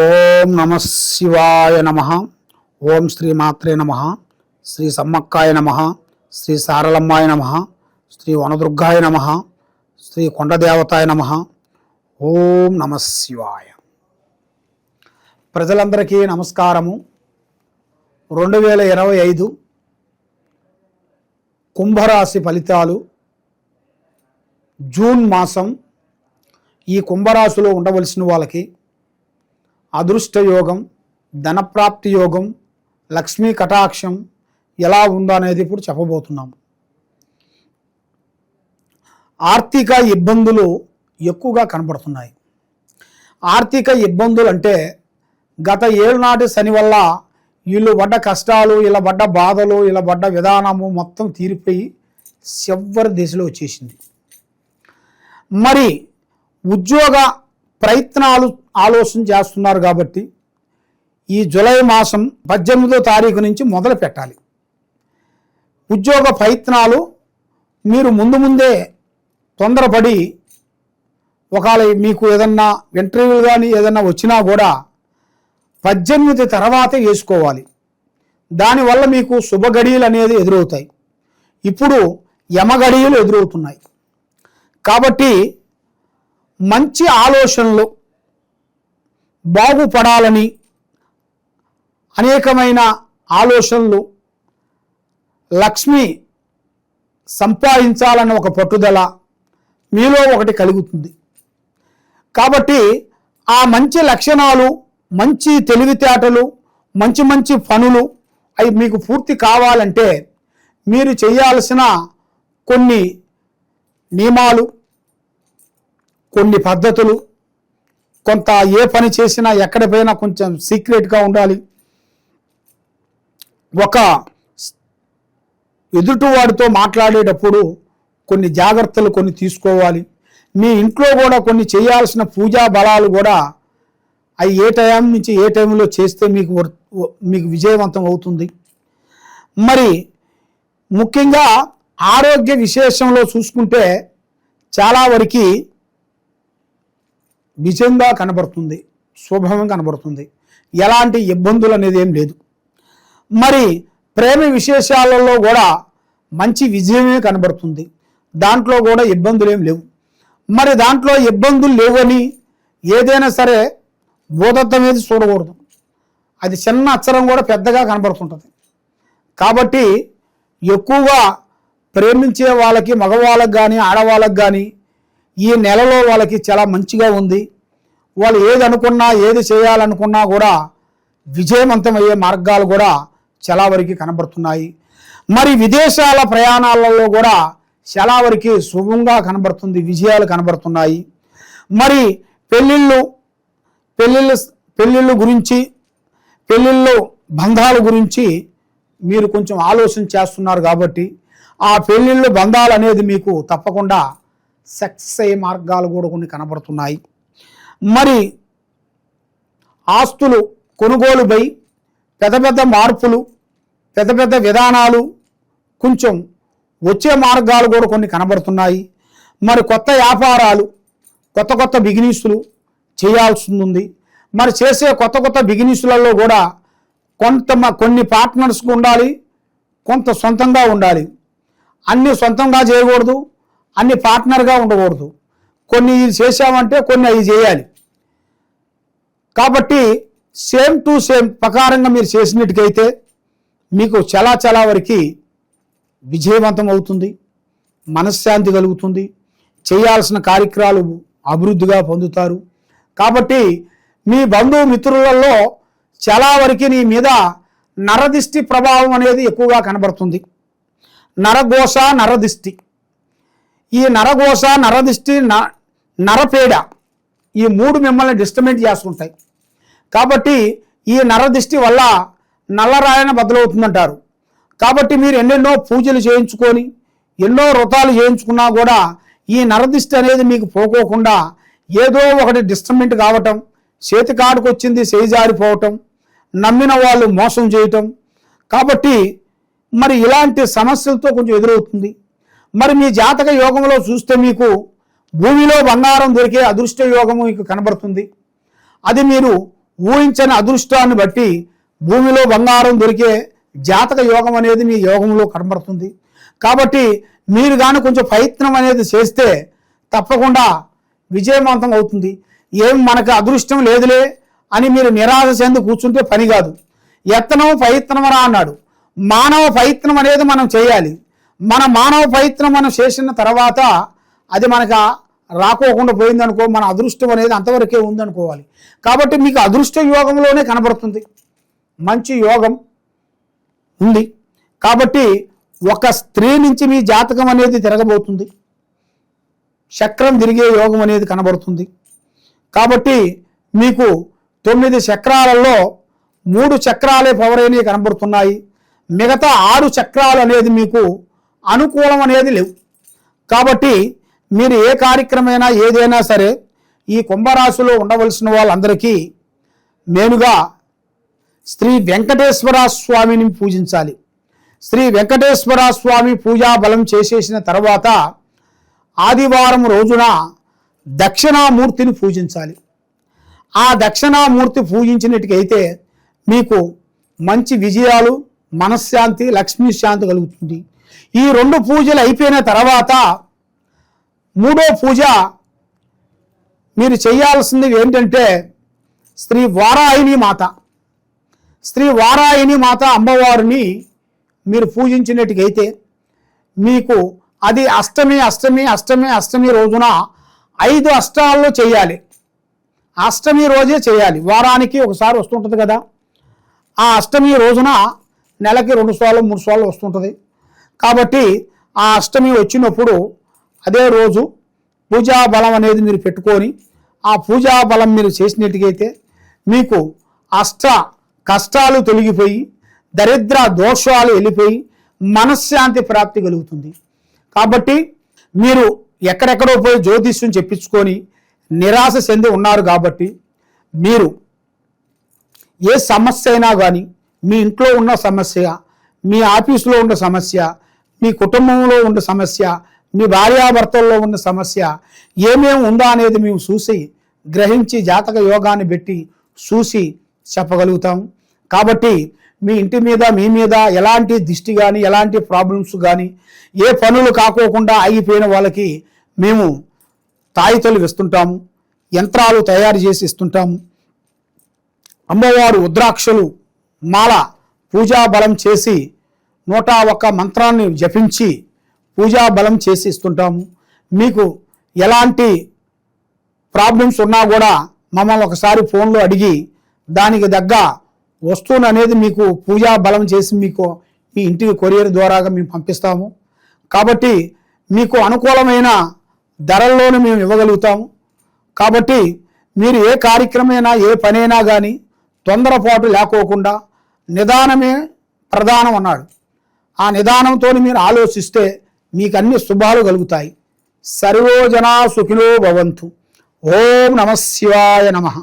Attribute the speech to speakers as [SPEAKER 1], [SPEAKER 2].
[SPEAKER 1] ఓం నమ శివాయ నమ. ఓం శ్రీ మాత్రే నమ. శ్రీ సమ్మక్కాయ నమ. శ్రీ సారలమ్మాయ నమ. శ్రీ వనదుర్గాయ నమ. శ్రీ కొండదేవతాయ నమ. ఓం నమ శివాయ. ప్రజలందరికీ నమస్కారము. 2025 కుంభరాశి ఫలితాలు. జూన్ మాసం ఈ కుంభరాశిలో ఉండవలసిన వాళ్ళకి అదృష్ట యోగం, ధనప్రాప్తి యోగం, లక్ష్మీ కటాక్షం ఎలా ఉందో అనేది ఇప్పుడు చెప్పబోతున్నాం. ఆర్థిక ఇబ్బందులు ఎక్కువగా కనబడుతున్నాయి. ఆర్థిక ఇబ్బందులు అంటే గత ఏళ్ళనాటి శని వల్ల వీళ్ళు పడ్డ కష్టాలు, ఇలా పడ్డ బాధలు, ఇలా పడ్డ విధానము మొత్తం తీరిపోయి చివరి దశలో వచ్చేసింది. మరి ఉద్యోగ ప్రయత్నాలు ఆలోచన చేస్తున్నారు కాబట్టి ఈ జూలై మాసం 18వ తారీఖు నుంచి మొదలు పెట్టాలి. ఉద్యోగ ప్రయత్నాలు మీరు ముందే తొందరపడి ఒకవేళ మీకు ఏదన్నా ఇంటర్వ్యూ కానీ ఏదన్నా వచ్చినా కూడా 18 తర్వాతే వేసుకోవాలి. దానివల్ల మీకు శుభగడియలు అనేది ఎదురవుతాయి. ఇప్పుడు యమగడియలు ఎదురవుతున్నాయి కాబట్టి మంచి ఆలోచనలు, బాగుపడాలని అనేకమైన ఆలోచనలు, లక్ష్మి సంపాదించాలన్న ఒక పట్టుదల మీలో ఒకటి కలుగుతుంది. కాబట్టి ఆ మంచి లక్షణాలు, మంచి తెలివితేటలు, మంచి పనులు అవి మీకు పూర్తి కావాలంటే మీరు చేయాల్సిన కొన్ని నియమాలు, కొన్ని పద్ధతులు, కొంత ఏ పని చేసినా ఎక్కడ పోయినా కొంచెం సీక్రెట్గా ఉండాలి. ఒక ఎదుటివాడితో మాట్లాడేటప్పుడు కొన్ని జాగ్రత్తలు కొన్ని తీసుకోవాలి. మీ ఇంట్లో కూడా కొన్ని చేయాల్సిన పూజా బలాలు కూడా అవి ఏ టైం నుంచి ఏ టైంలో చేస్తే మీకు విజయవంతం అవుతుంది. మరి ముఖ్యంగా ఆరోగ్య విశేషంలో చూసుకుంటే చాలా వరకు విజయంగా కనబడుతుంది, శుభంగా కనబడుతుంది. ఎలాంటి ఇబ్బందులు అనేది ఏం లేదు. మరి ప్రేమ విశేషాలలో కూడా మంచి విజయమే కనబడుతుంది. దాంట్లో కూడా ఇబ్బందులు ఏం లేవు. మరి దాంట్లో ఇబ్బందులు లేవని ఏదైనా సరే భూతత్వం ఏది చూడకూడదు. అది చిన్న అక్షరం కూడా పెద్దగా కనబడుతుంటుంది. కాబట్టి ఎక్కువగా ప్రేమించే వాళ్ళకి, మగవాళ్ళకి కానీ ఆడవాళ్ళకి కానీ ఈ నెలలో వాళ్ళకి చాలా మంచిగా ఉంది. వాళ్ళు ఏది అనుకున్నా, ఏది చేయాలనుకున్నా కూడా విజయవంతమయ్యే మార్గాలు కూడా చాలా వరకు కనబడుతున్నాయి. మరి విదేశాల ప్రయాణాలలో కూడా చాలా వరకు శుభంగా కనబడుతుంది, విజయాలు కనబడుతున్నాయి. మరి పెళ్ళిళ్ళు గురించి, పెళ్ళిళ్ళు బంధాల గురించి మీరు కొంచెం ఆలోచన చేస్తున్నారు కాబట్టి ఆ పెళ్ళిళ్ళు బంధాలు అనేది మీకు తప్పకుండా సక్సెస్ అయ్యే మార్గాలు కూడా కొన్ని కనబడుతున్నాయి. మరి ఆస్తులు కొనుగోలుపై పెద్ద మార్పులు, పెద్ద విధానాలు కొంచెం వచ్చే మార్గాలు కూడా కొన్ని కనబడుతున్నాయి. మరి కొత్త వ్యాపారాలు, కొత్త బిజినెస్లు చేయాల్సి ఉంది. మరి చేసే కొత్త బిజినెస్లలో కూడా కొన్ని పార్ట్నర్స్గా ఉండాలి, కొంత సొంతంగా ఉండాలి. అన్ని సొంతంగా చేయకూడదు, అన్ని పార్ట్నర్గా ఉండకూడదు. కొన్ని ఇది చేసామంటే కొన్ని అవి చేయాలి. కాబట్టి సేమ్ టు సేమ్ ప్రకారంగా మీరు చేసినట్టుకైతే మీకు చాలా వరకు విజయవంతం అవుతుంది, మనశ్శాంతి కలుగుతుంది, చేయాల్సిన కార్యక్రమాలు అభివృద్ధిగా పొందుతారు. కాబట్టి మీ బంధుమిత్రులలో చాలా వరకు నీ మీద నరదిష్టి ప్రభావం అనేది ఎక్కువగా కనబడుతుంది. నరఘోష, నరదిష్టి, ఈ నరఘోష, నరదిష్టి, నరపేడ ఈ మూడు మిమ్మల్ని డిస్టర్బెంట్ చేసుకుంటాయి. కాబట్టి ఈ నరదిష్టి వల్ల నల్లరాయన బదులవుతుందంటారు. కాబట్టి మీరు ఎన్నెన్నో పూజలు చేయించుకొని ఎన్నో వ్రతాలు చేయించుకున్నా కూడా ఈ నరదిష్టి అనేది మీకు పోకోకుండా ఏదో ఒకటి డిస్టర్బెంట్ కావటం, చేతికాడుకు వచ్చింది చేజారిపోవటం, నమ్మిన వాళ్ళు మోసం చేయటం. కాబట్టి మరి ఇలాంటి సమస్యలతో కొంచెం ఎదురవుతుంది. మరి మీ జాతక యోగంలో చూస్తే మీకు భూమిలో బంగారం దొరికే అదృష్ట యోగము మీకు కనబడుతుంది. అది మీరు ఊహించని అదృష్టాన్ని బట్టి భూమిలో బంగారం దొరికే జాతక యోగం అనేది మీ యోగంలో కనబడుతుంది. కాబట్టి మీరు కానీ కొంచెం ప్రయత్నం అనేది చేస్తే తప్పకుండా విజయవంతం అవుతుంది. ఏం మనకు అదృష్టం లేదులే అని మీరు నిరాశ చెంది కూర్చుంటే పని కాదు. యత్నం ప్రయత్నమరా అన్నాడు. మానవ ప్రయత్నం అనేది మనం చేయాలి. మన మానవ ప్రయత్నం మనం చేసిన తర్వాత అది మనకు రాకోకుండా పోయిందనుకో, మన అదృష్టం అనేది అంతవరకే ఉందనుకోవాలి. కాబట్టి మీకు అదృష్ట యోగంలోనే కనబడుతుంది, మంచి యోగం ఉంది. కాబట్టి ఒక స్త్రీ నుంచి మీ జాతకం అనేది తిరగబోతుంది, చక్రం తిరిగే యోగం అనేది కనబడుతుంది. కాబట్టి మీకు 9 చక్రాలలో 3 చక్రాలే పవర్ అనేవి కనబడుతున్నాయి. మిగతా 6 చక్రాలు అనేది మీకు అనుకూలం అనేది లేవు. కాబట్టి మీరు ఏ కార్యక్రమైనా ఏదైనా సరే ఈ కుంభరాశిలో ఉండవలసిన వాళ్ళందరికీ మేలుగా శ్రీ వెంకటేశ్వర స్వామిని పూజించాలి. శ్రీ వెంకటేశ్వర స్వామి పూజా బలం చేసేసిన తర్వాత ఆదివారం రోజున దక్షిణామూర్తిని పూజించాలి. ఆ దక్షిణామూర్తి పూజించినట్టుకైతే మీకు మంచి విజయాలు, మనశ్శాంతి, లక్ష్మీ శాంతి కలుగుతుంది. ఈ 2 పూజలు అయిపోయిన తర్వాత 3వ పూజ మీరు చేయాల్సింది ఏంటంటే శ్రీ వారాహిని మాత, శ్రీ వారాహిని మాత అమ్మవారిని మీరు పూజించినట్టుకైతే మీకు అది అష్టమి రోజున 5 అష్టాల్లో చేయాలి. అష్టమి రోజే చేయాలి. వారానికి ఒకసారి వస్తుంటుంది కదా, ఆ అష్టమి రోజున నెలకి 2 సార్లు 3 సార్లు వస్తుంటుంది. కాబట్టి ఆ అష్టమి వచ్చినప్పుడు అదే రోజు పూజా బలం అనేది మీరు పెట్టుకొని ఆ పూజా బలం మీరు చేసినట్టుగైతే మీకు అష్ట కష్టాలు తొలగిపోయి దరిద్ర దోషాలు వెళ్ళిపోయి మనశ్శాంతి ప్రాప్తి కలుగుతుంది. కాబట్టి మీరు ఎక్కడెక్కడో పోయి జ్యోతిష్యం చెప్పించుకొని నిరాశ చెంది ఉన్నారు. కాబట్టి మీరు ఏ సమస్య అయినా కానీ, మీ ఇంట్లో ఉన్న సమస్య, మీ ఆఫీసులో ఉన్న సమస్య, మీ కుటుంబంలో ఉన్న సమస్య, మీ భార్యాభర్తల్లో ఉన్న సమస్య ఏమేమి ఉందా అనేది మేము చూసి గ్రహించి జాతక యోగాన్ని పెట్టి చూసి చెప్పగలుగుతాం. కాబట్టి మీ ఇంటి మీద, మీ మీద ఎలాంటి దిష్టి కానీ, ఎలాంటి ప్రాబ్లమ్స్ కానీ, ఏ పనులు కాకోకుండా ఆగిపోయిన వాళ్ళకి మేము తాయితలు ఇస్తుంటాము, యంత్రాలు తయారు చేసి ఇస్తుంటాము. అమ్మవారు రుద్రాక్షలు మాల పూజా బలం చేసి 101 మంత్రాన్ని జపించి పూజా బలం చేసి ఇస్తుంటాము. మీకు ఎలాంటి ప్రాబ్లమ్స్ ఉన్నా కూడా మమ్మల్ని ఒకసారి ఫోన్లో అడిగి దానికి తగ్గ వస్తువును అనేది మీకు పూజా బలం చేసి మీకు మీ ఇంటికి కొరియర్ ద్వారాగా మేము పంపిస్తాము. కాబట్టి మీకు అనుకూలమైన ధరల్లోనే మేము ఇవ్వగలుగుతాము. కాబట్టి మీరు ఏ కార్యక్రమైనా, ఏ పనైనా కానీ తొందరపాటు లేకోకుండా నిదానమే ప్రధానం అన్నాడు. ఆ నిదానంతో మీరు ఆలోచిస్తే మీకు అన్ని శుభాలు కలుగుతాయి. సర్వో జనా సుఖినో భవంతు. ఓం నమః శివాయ నమః.